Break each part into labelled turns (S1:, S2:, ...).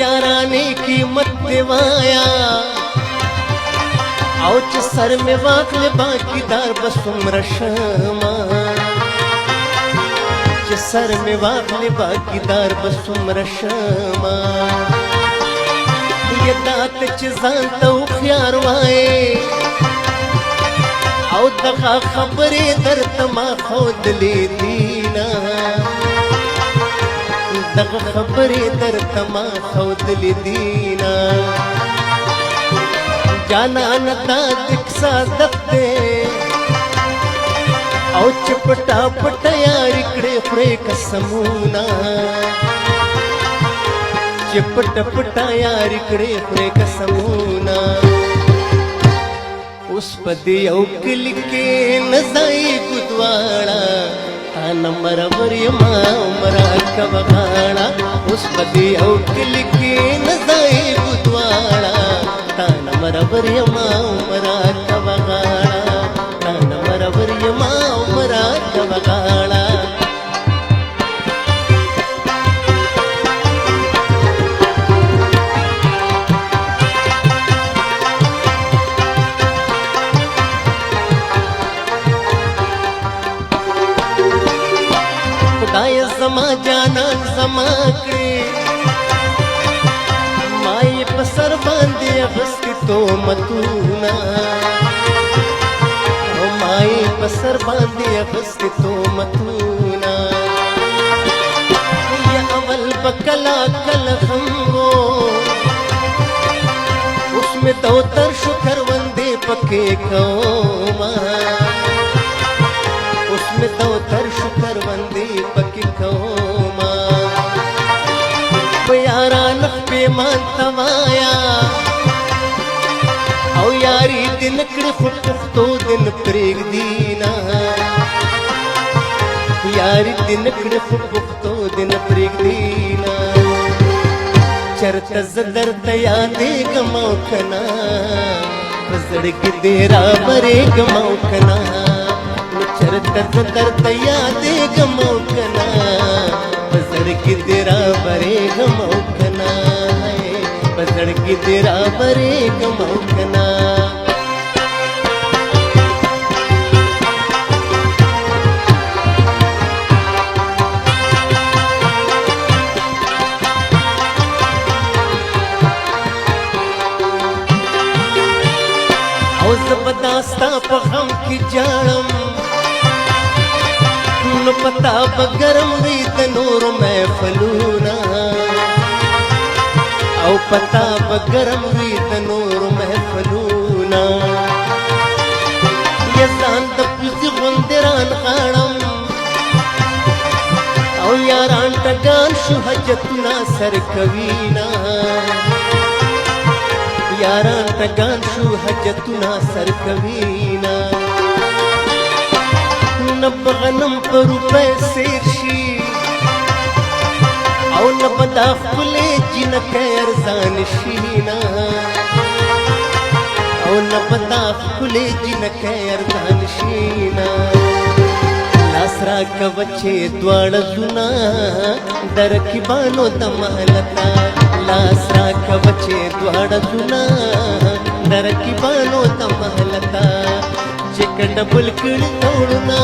S1: याराने कीमत देवाया او چې سر می واخلې باقیدار بس عمر شما چې سر می واخلې باقیدار بس عمر شما یدات چې ځان ته هوښیار وایې او دغه خبرې درته ما ښودلې دینه دغه خبرې درته ما ښودلې دینه جانان تا دک صادق دے او چپٹا پٹا یار کڑے خورے قسمونا چپٹا پٹا یار کڑے خورے قسمونا اس پدی او کلکے نزائی گدواڑا تانا مرور یما عمرہ کبغاڑا اس پدی او کلکے نزائی گدواڑا تانا مرور یما عمرہ کبغاڑا تانا مرور یما عمرہ کبغاڑا خدای زما جانان زما کړې مای په سر باندې اغستی تهمتونه او مای په سر باندې اغستی تهمتونه یا اول بکلا کل غم و اوس مې تو تر شکر وندې پکې کوما اوس مې تو تر شکر وندې پکې کوما یاران پیمان توایا او یاری دن کڑی خود پختو دن پریگ دینا یاری دن کڑی خود پختو دن پریگ دینا چرت زدر تیا دے گماؤ کنا بزرگ دیرا برے گماؤ کنا چرت زدر تیا دے گماؤ کنا بزرگ دیرا برے گماؤ کنا بزرگ دیرا برے گماؤ کنا او زبداستا پا غم کی جاڑم نو پتا بگرم وی د نور محفلونا او پتا بگرم وی د نور محفلونا یزان د پوزی غندران غاړم او یاران ټگان شو حجتنا سر کوینا یاران ټگان شو حجتنا سر کوینا نب غنم پر روپے سیر شی او نب دا خپلے جنکے ارزان شینا او نب دا خپلے جنکے ارزان شینا لاسرا کا بچے دوڑ زنا درکی بانو دمالتا لاسرا کا بچے دوڑ زنا درکی بانو دمالتا چک ڈبل کڑی توڑنا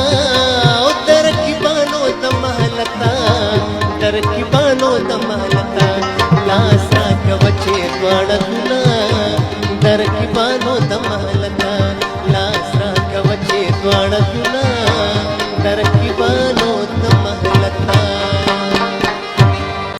S1: درکی بانو دمالتا درکی بانو دمالتا لاسا کوچے دوڑ دنا درکی بانو دمالتا لاسا کوچے دوڑ دنا